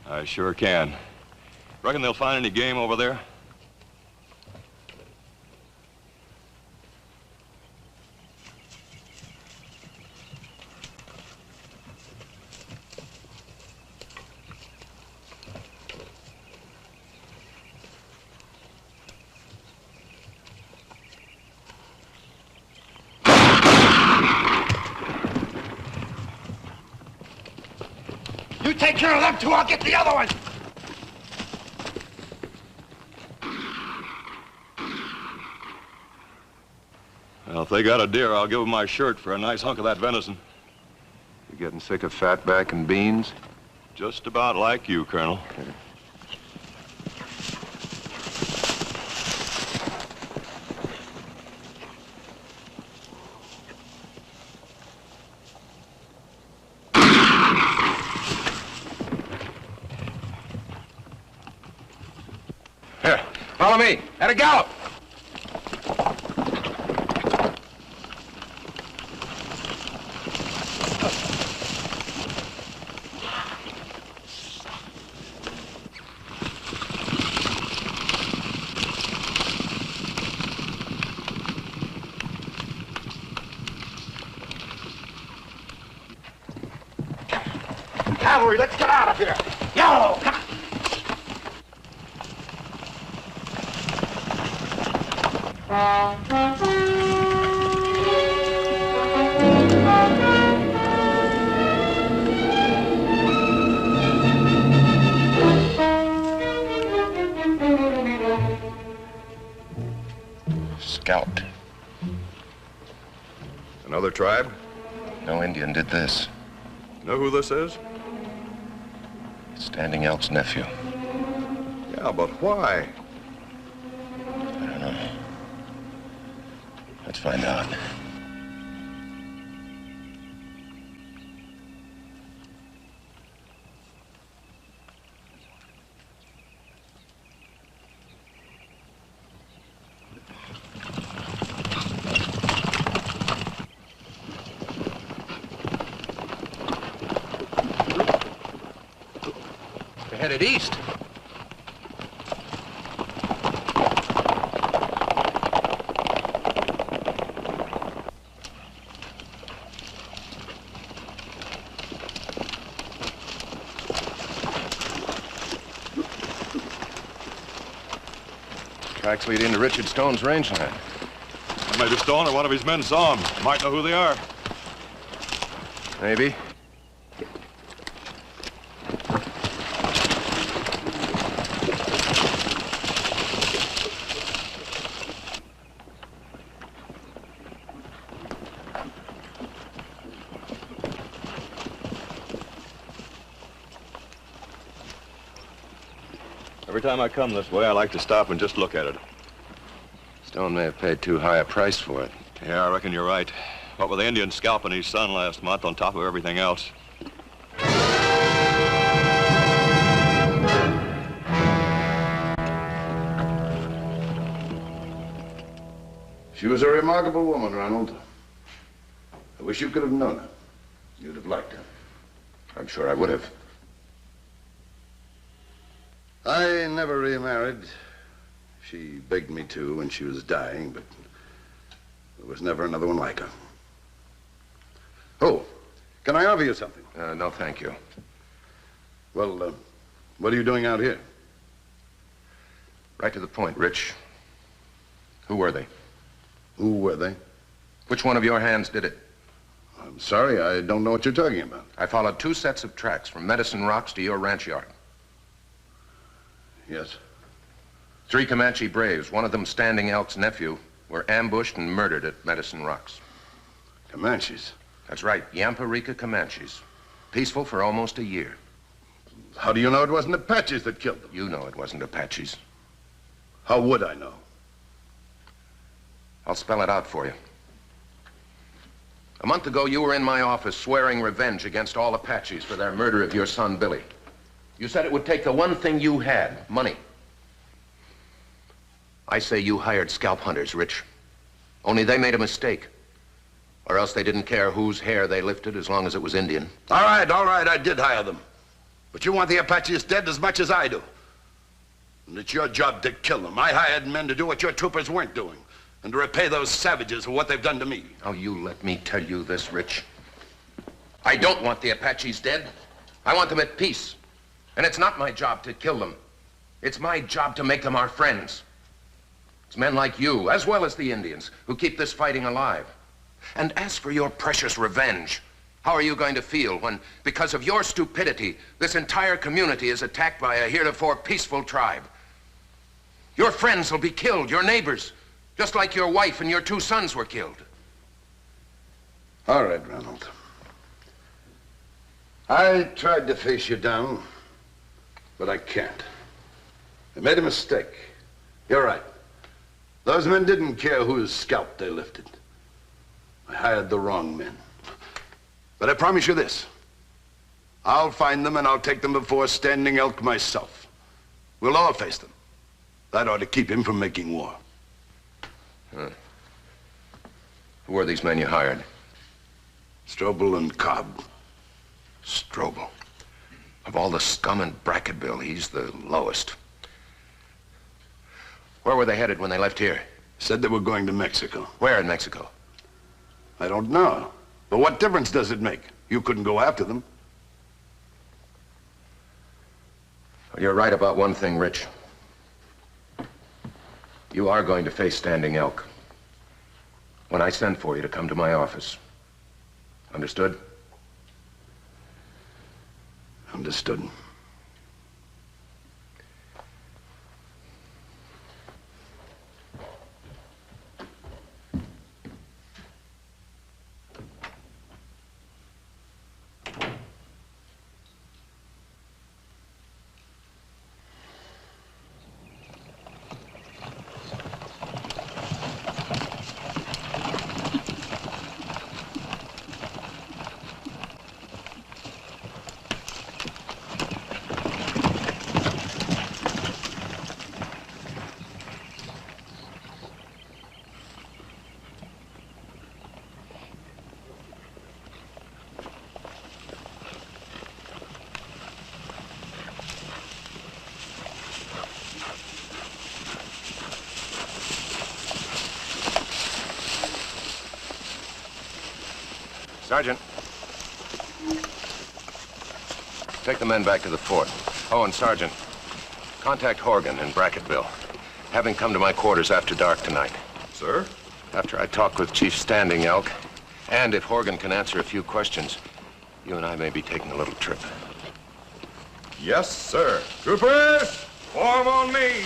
I sure can. Reckon they'll find any game over there? You take care of them two, I'll get the other one. Well, if they got a deer, I'll give them my shirt for a nice hunk of that venison. You getting sick of fatback and beans? Just about like you, Colonel. Here, follow me. At a gallop. Cavalry, let's get out of here. Yo, come on. Scalped. Another tribe? No Indian did this. Know who this is? Standing Elk's nephew. Yeah, but why? I don't know. Let's find out. They're headed east. Tracks lead into Richard Stone's rangeland. Maybe Stone or one of his men saw him. Might know who they are. Maybe. Every time I come this way, I like to stop and just look at it. Stone may have paid too high a price for it. Yeah, I reckon you're right. What with the Indian scalping his son last month on top of everything else. She was a remarkable woman, Ronald. I wish you could have known her. You'd have liked her. I'm sure I would have. I never remarried. She begged me to when she was dying, but there was never another one like her. Oh, can I offer you something? No, thank you. Well, what are you doing out here? Right to the point, Rich. Who were they? Who were they? Which one of your hands did it? I'm sorry, I don't know what you're talking about. I followed 2 sets of tracks from Medicine Rocks to your ranch yard. Yes. 3 Comanche braves, one of them Standing Elk's nephew, were ambushed and murdered at Medicine Rocks. Comanches? That's right, Yampa Comanches. Peaceful for almost a year. How do you know it wasn't Apaches that killed them? You know it wasn't Apaches. How would I know? I'll spell it out for you. A month ago, you were in my office swearing revenge against all Apaches for their murder of your son, Billy. You said it would take the one thing you had, money. I say you hired scalp hunters, Rich. Only they made a mistake. Or else they didn't care whose hair they lifted as long as it was Indian. All right, I did hire them. But you want the Apaches dead as much as I do. And it's your job to kill them. I hired men to do what your troopers weren't doing. And to repay those savages for what they've done to me. Oh, you let me tell you this, Rich. I don't want the Apaches dead. I want them at peace. And it's not my job to kill them. It's my job to make them our friends. It's men like you, as well as the Indians, who keep this fighting alive. And as for your precious revenge, how are you going to feel when, because of your stupidity, this entire community is attacked by a heretofore peaceful tribe? Your friends will be killed, your neighbors, just like your wife and your 2 sons were killed. All right, Ronald. I tried to face you down, but I can't. I made a mistake. You're right. Those men didn't care whose scalp they lifted. I hired the wrong men. But I promise you this. I'll find them and I'll take them before Standing Elk myself. We'll all face them. That ought to keep him from making war. Huh. Who were these men you hired? Strobel and Cobb. Strobel. Of all the scum in Bracketville, he's the lowest. Where were they headed when they left here? Said they were going to Mexico. Where in Mexico? I don't know. But what difference does it make? You couldn't go after them. Well, you're right about one thing, Rich. You are going to face Standing Elk when I send for you to come to my office. Understood? Understood. Sergeant. Take the men back to the fort. Oh, and Sergeant, contact Horgan in Bracketville. Have him come to my quarters after dark tonight. Sir? After I talk with Chief Standing Elk, and if Horgan can answer a few questions, you and I may be taking a little trip. Yes, sir. Troopers, form on me.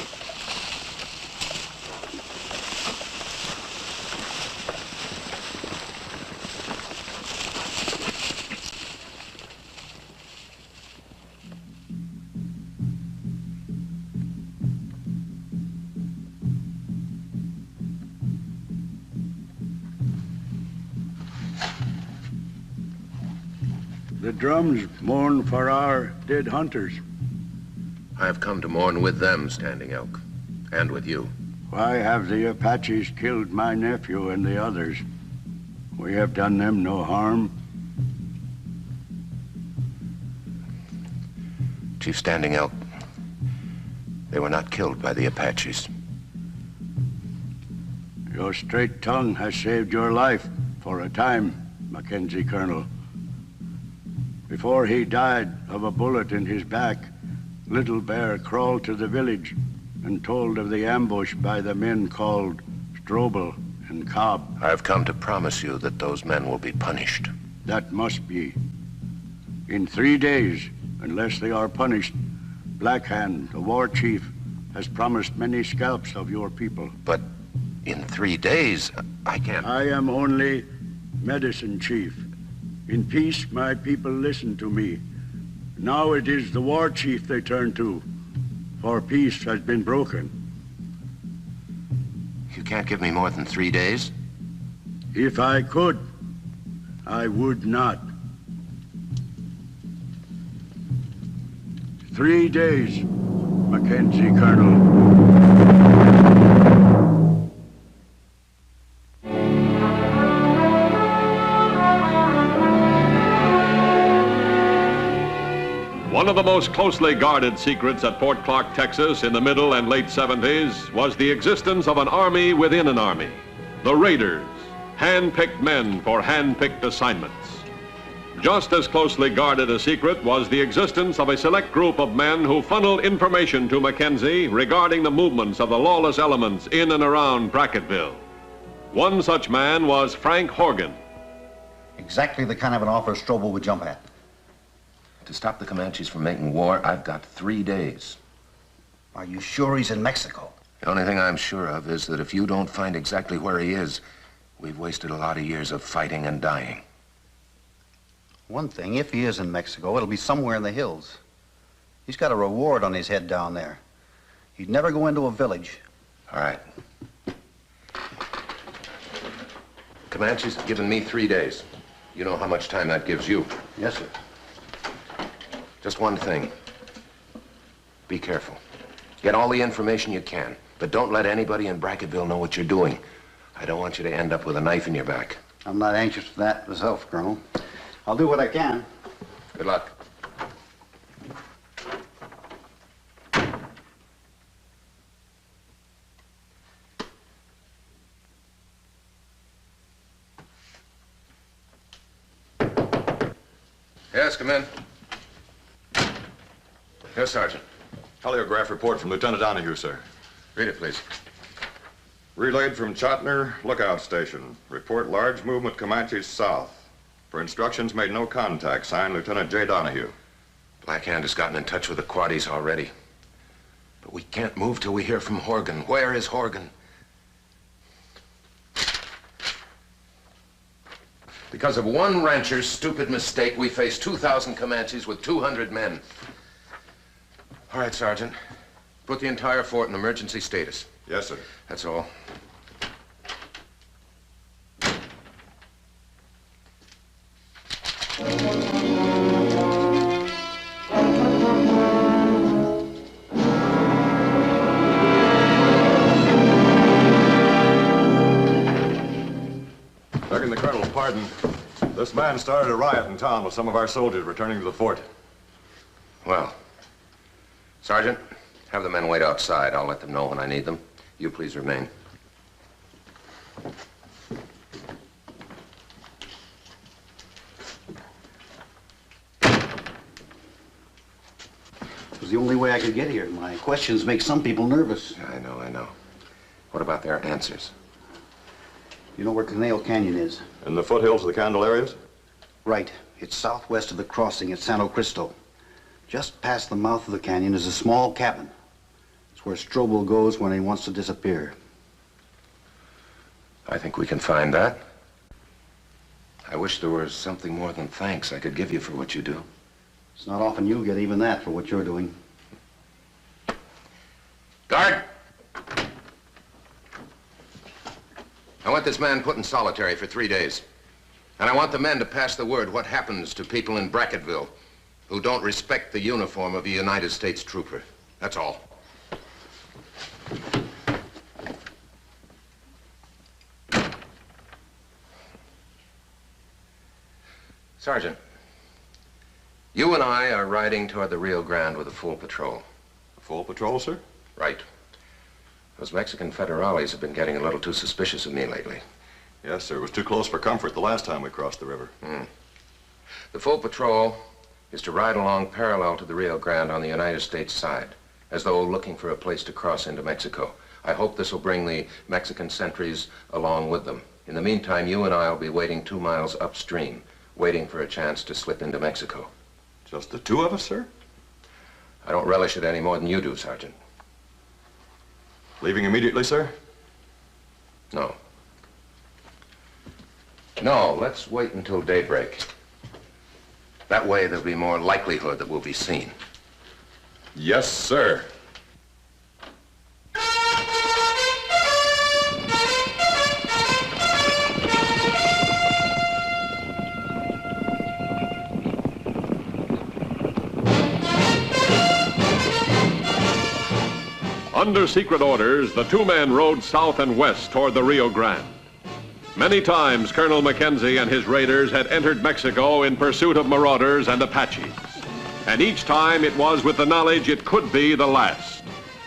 The drums mourn for our dead hunters. I have come to mourn with them, Standing Elk, and with you. Why have the Apaches killed my nephew and the others? We have done them no harm. Chief Standing Elk, they were not killed by the Apaches. Your straight tongue has saved your life for a time, Mackenzie, Colonel. Before he died of a bullet in his back, Little Bear crawled to the village and told of the ambush by the men called Strobel and and Cobb. I've come to promise you that those men will be punished. That must be. In 3 days, unless they are punished, Black Hand, the war chief, has promised many scalps of your people. But in 3 days, I can't... I am only medicine chief. In peace, my people listen to me. Now it is the war chief they turn to, for peace has been broken. You can't give me more than 3 days? If I could, I would not. 3 days, Mackenzie, Colonel. One of the most closely guarded secrets at Fort Clark, Texas in the middle and late 70s was the existence of an army within an army. The Raiders, hand-picked men for hand-picked assignments. Just as closely guarded a secret was the existence of a select group of men who funneled information to Mackenzie regarding the movements of the lawless elements in and around Brackettville. One such man was Frank Horgan. Exactly the kind of an offer Strobel would jump at. To stop the Commanches from making war, I've got 3 days. Are you sure he's in Mexico? The only thing I'm sure of is that if you don't find exactly where he is, we've wasted a lot of years of fighting and dying. One thing, if he is in Mexico, it'll be somewhere in the hills. He's got a reward on his head down there. He'd never go into a village. All right. Comanches have given me 3 days. You know how much time that gives you. Yes, sir. Just one thing. Be careful. Get all the information you can, but don't let anybody in Brackettville know what you're doing. I don't want you to end up with a knife in your back. I'm not anxious for that myself, Colonel. I'll do what I can. Good luck. Yes, come in. Yes, Sergeant. Heliograph report from Lieutenant Donahue, sir. Read it, please. Relayed from Chotner Lookout Station. Report large movement Comanches south. For instructions made no contact. Signed Lieutenant J. Donahue. Black Hand has gotten in touch with the Quaddies already. But we can't move till we hear from Horgan. Where is Horgan? Because of one rancher's stupid mistake, we face 2,000 Comanches with 200 men. All right, Sergeant. Put the entire fort in emergency status. Yes, sir. That's all. Begging the Colonel's pardon, this man started a riot in town with some of our soldiers returning to the fort. Well, Sergeant, have the men wait outside. I'll let them know when I need them. You please remain. It was the only way I could get here. My questions make some people nervous. I know. What about their answers? You know where Canale Canyon is? In the foothills of the Candelarias? Right. It's southwest of the crossing at Santo Cristo. Just past the mouth of the canyon is a small cabin. It's where Strobel goes when he wants to disappear. I think we can find that. I wish there was something more than thanks I could give you for what you do. It's not often you get even that for what you're doing. Guard! I want this man put in solitary for 3 days. And I want the men to pass the word what happens to people in Brackettville who don't respect the uniform of a United States trooper. That's all. Sergeant, you and I are riding toward the Rio Grande with a full patrol. A full patrol, sir? Right. Those Mexican federales have been getting a little too suspicious of me lately. Yes, sir. It was too close for comfort the last time we crossed the river. The full patrol is to ride along parallel to the Rio Grande on the United States side, as though looking for a place to cross into Mexico. I hope this will bring the Mexican sentries along with them. In the meantime, you and I will be waiting 2 miles upstream, waiting for a chance to slip into Mexico. Just the two of us, sir? I don't relish it any more than you do, Sergeant. Leaving immediately, sir? No. No, let's wait until daybreak. That way there'll be more likelihood that we'll be seen. Yes, sir. Under secret orders, the two men rode south and west toward the Rio Grande. Many times, Colonel Mackenzie and his raiders had entered Mexico in pursuit of marauders and Apaches. And each time it was with the knowledge it could be the last.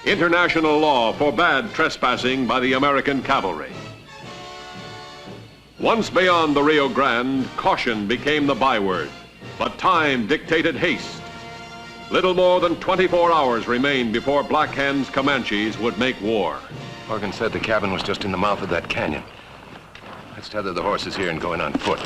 International law forbade trespassing by the American cavalry. Once beyond the Rio Grande, caution became the byword, but time dictated haste. Little more than 24 hours remained before Black Hand's Commanches would make war. Morgan said the cabin was just in the mouth of that canyon. Let's tether the horses here and go in on foot.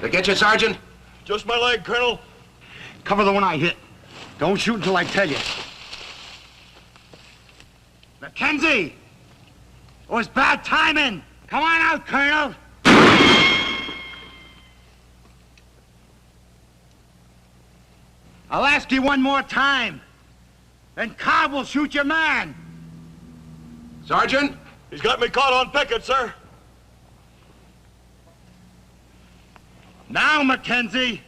They get you, Sergeant? Just my leg, Colonel. Cover the one I hit. Don't shoot until I tell you. Mackenzie! It was bad timing. Come on out, Colonel. I'll ask you one more time. Then Cobb will shoot your man. Sergeant? He's got me caught on picket, sir. Now, Mackenzie.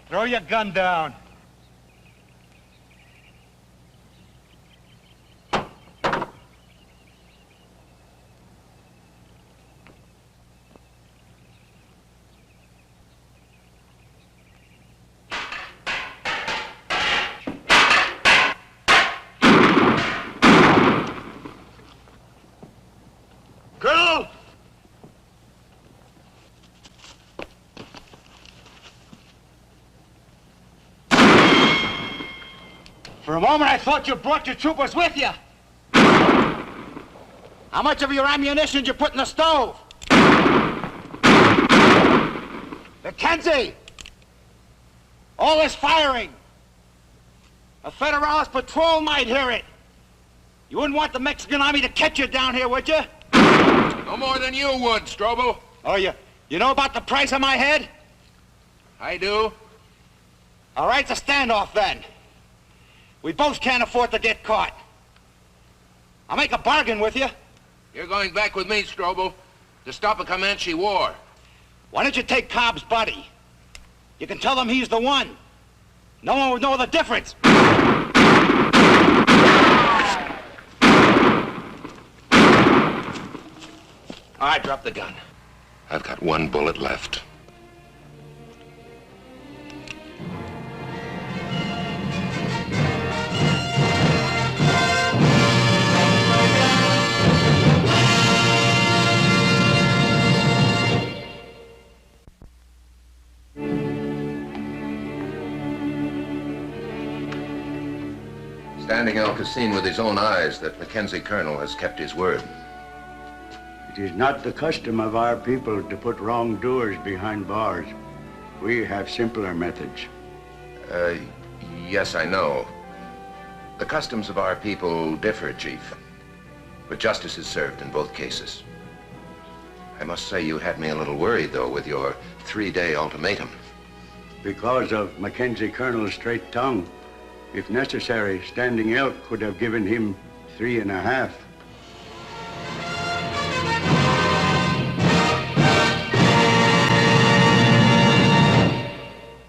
Throw your gun down. Colonel! For a moment, I thought you brought your troopers with you. How much of your ammunition did you put in the stove? Mackenzie! All this firing. A Federalist patrol might hear it. You wouldn't want the Mexican army to catch you down here, would you? No more than you would, Strobel. Oh, you know about the price of my head? I do. All right, it's a standoff then. We both can't afford to get caught. I'll make a bargain with you. You're going back with me, Strobel, to stop a Comanche war. Why don't you take Cobb's body? You can tell them he's the one. No one would know the difference. All right, drop the gun. I've got one bullet left. Standing Elk has seen with his own eyes that Mackenzie Colonel has kept his word. It is not the custom of our people to put wrongdoers behind bars. We have simpler methods. Yes, I know. The customs of our people differ, Chief. But justice is served in both cases. I must say you had me a little worried, though, with your 3-day ultimatum. Because of Mackenzie Colonel's straight tongue, if necessary, Standing Elk could have given him 3.5.